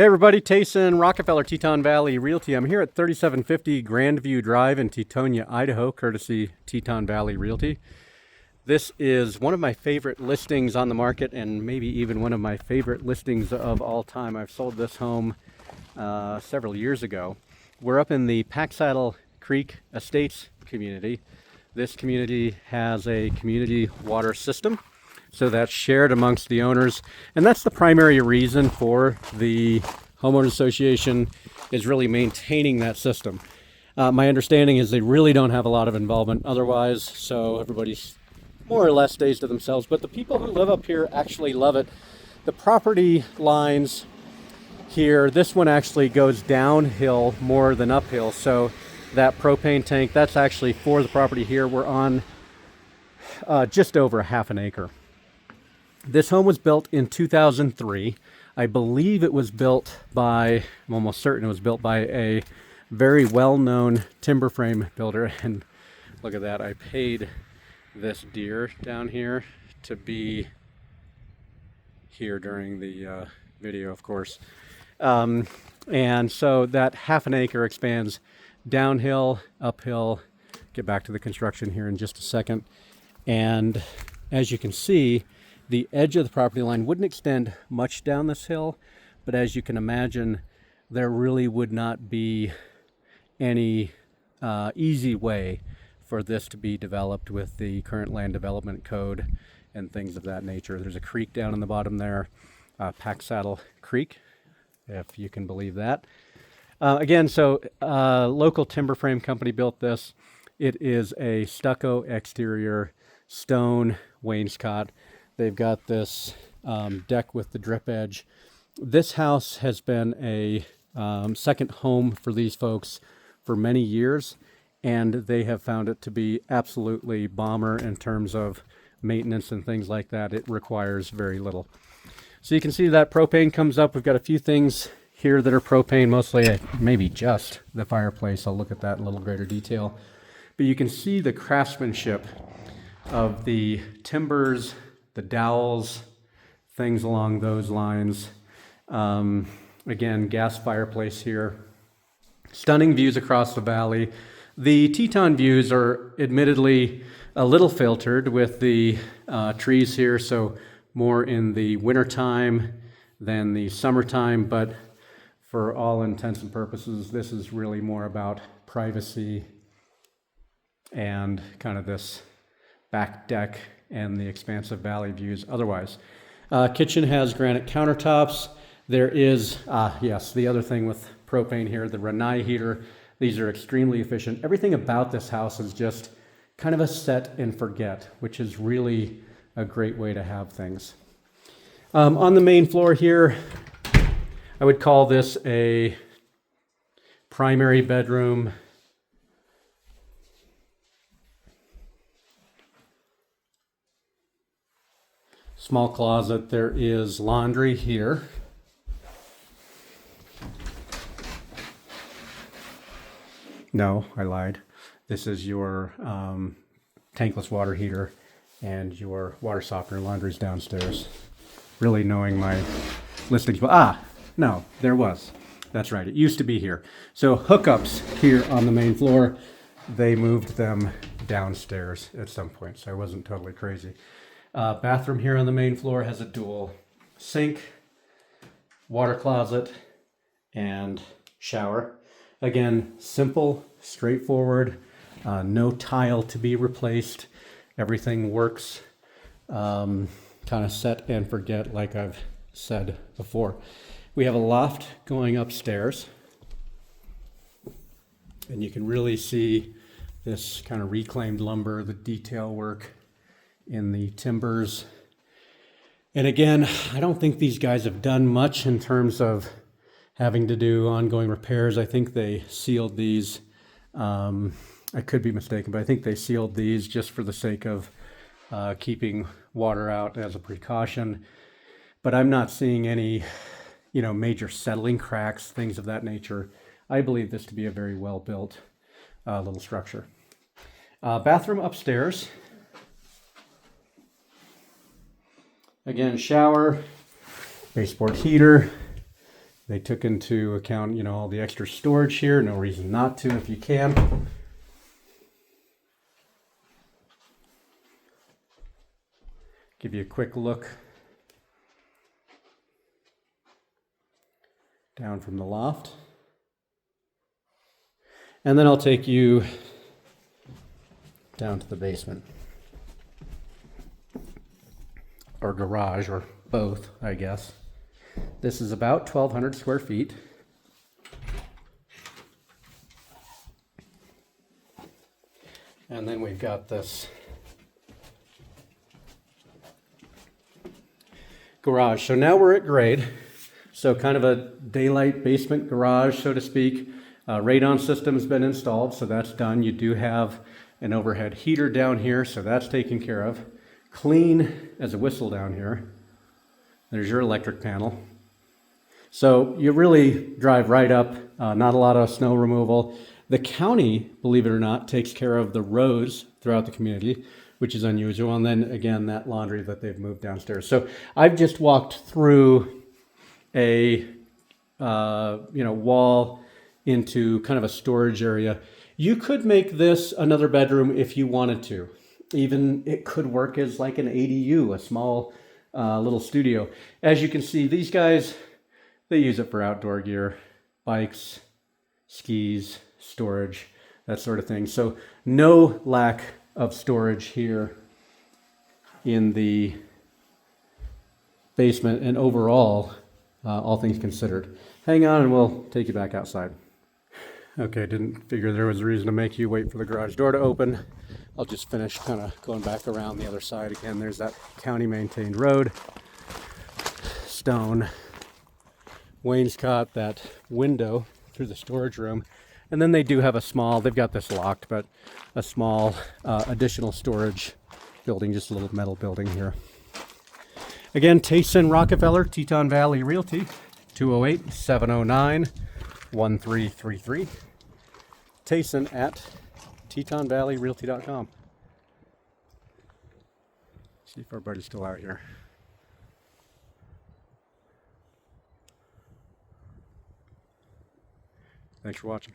Hey everybody, Tayson, Rockefeller, Teton Valley Realty. I'm here at 3750 Grandview Drive in Tetonia, Idaho, courtesy Teton Valley Realty. This is one of my favorite listings on the market and maybe even one of my favorite listings of all time. I've sold this home several years ago. We're up in the Packsaddle Creek Estates community. This community has a community water system, so that's shared amongst the owners, and that's the primary reason for the homeowners association is really maintaining that system. My understanding is they really don't have a lot of involvement otherwise, so everybody's more or less stays to themselves, but the people who live up here actually love it. The property lines here, this one actually goes downhill more than uphill, so that propane tank, that's actually for the property here. We're on just over a half an acre. This home was built in 2003. I believe it was built by, I'm almost certain it was built by a very well-known timber frame builder. And look at that, I paid this deer down here to be here during the video, of course. And so that half an acre expands downhill, uphill. Get back to the construction here in just a second. And as you can see, the edge of the property line wouldn't extend much down this hill, but as you can imagine, there really would not be any easy way for this to be developed with the current land development code and things of that nature. There's a creek down in the bottom there, Packsaddle Creek, if you can believe that. Again, so local timber frame company built this. It is a stucco exterior, stone wainscot. They've got this deck with the drip edge. This house has been a second home for these folks for many years, and they have found it to be absolutely bomber in terms of maintenance and things like that. It requires very little. So you can see that propane comes up. We've got a few things here that are propane, mostly maybe just the fireplace. I'll look at that in a little greater detail. But you can see the craftsmanship of the timbers, the dowels, things along those lines. Again, gas fireplace here. Stunning views across the valley. The Teton views are admittedly a little filtered with the trees here, so more in the wintertime than the summertime, but for all intents and purposes, this is really more about privacy and kind of this back deck and the expansive valley views otherwise. Kitchen has granite countertops. There is, yes, the other thing with propane here, the Renai heater. These are extremely efficient. Everything about this house is just kind of a set and forget, which is really a great way to have things. On the main floor here, I would call this a primary bedroom. Small closet. There is laundry here. No, I lied. This is your tankless water heater and your water softener. Laundry's downstairs. Really knowing my listings. No, there was. That's right. It used to be here. So hookups here on the main floor. They moved them downstairs at some point, so I wasn't totally crazy. Bathroom here on the main floor has a dual sink, water closet, and shower. Again, simple, straightforward, no tile to be replaced. Everything works kind of set and forget, like I've said before. We have a loft going upstairs, and you can really see this kind of reclaimed lumber, the detail work in the timbers. And again, I don't think these guys have done much in terms of having to do ongoing repairs. I think they sealed these. I could be mistaken, but I think they sealed these just for the sake of keeping water out as a precaution. But I'm not seeing any, major settling cracks, things of that nature. I believe this to be a very well-built little structure. Bathroom upstairs. Again, shower, baseboard heater. They took into account, you know, all the extra storage here. No reason not to if you can. Give you a quick look down from the loft. And then I'll take you down to the basement. Or garage, or both, I guess. This is about 1,200 square feet. And then we've got this garage. So now we're at grade. So kind of a daylight basement garage, so to speak. Radon system has been installed, so that's done. You do have an overhead heater down here, so that's taken care of. Clean as a whistle down here. There's your electric panel. So you really drive right up, not a lot of snow removal. The county, believe it or not, takes care of the roads throughout the community, which is unusual. And then again, that laundry that they've moved downstairs. So I've just walked through a wall into kind of a storage area. You could make this another bedroom if you wanted to. Even it could work as like an ADU, a small little studio. As you can see, these guys, they use it for outdoor gear, bikes, skis, storage, that sort of thing. So no lack of storage here in the basement and overall, all things considered. Hang on and we'll take you back outside. Okay, didn't figure there was a reason to make you wait for the garage door to open. I'll just finish kind of going back around the other side again. There's that county maintained road, stone, wainscot, that window through the storage room. And then they do have a small, they've got this locked, but a small additional storage building, just a little metal building here. Again, Tayson Rockefeller, Teton Valley Realty, 208-709-1333. Tayson at TetonValleyRealty.com. See if everybody's still out here. Thanks for watching.